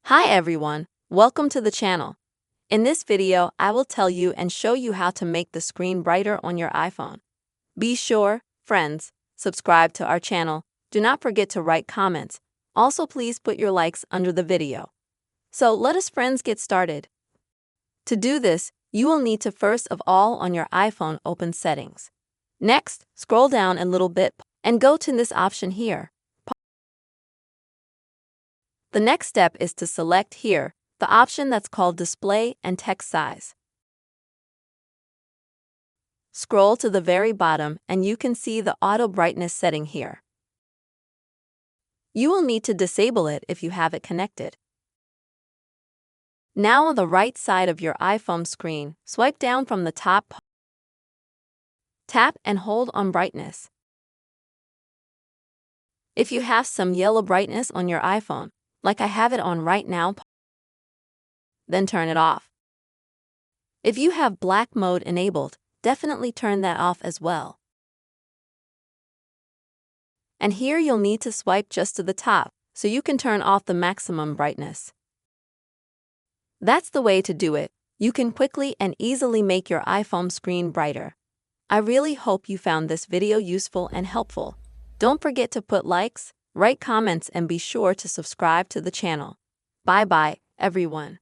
Hi everyone, welcome to the channel. In this video, I will tell you and show you how to make the screen brighter on your iPhone. Be sure, friends, subscribe to our channel. Do not forget to write comments. Also, please put your likes under the video. So let us friends get started. To do this, you will need to first of all on your iPhone open settings. Next, scroll down a little bit and go to this option here. The next step is to select here the option that's called Display and Text Size. Scroll to the very bottom and you can see the Auto Brightness setting here. You will need to disable it if you have it connected. Now on the right side of your iPhone screen, swipe down from the top. Tap and hold on Brightness. If you have some yellow brightness on your iPhone, like I have it on right now, then turn it off. If you have black mode enabled, definitely turn that off as well. And here you'll need to swipe just to the top, so you can turn off the maximum brightness. That's the way to do it. You can quickly and easily make your iPhone screen brighter. I really hope you found this video useful and helpful. Don't forget to put likes, write comments, and be sure to subscribe to the channel. Bye bye, everyone.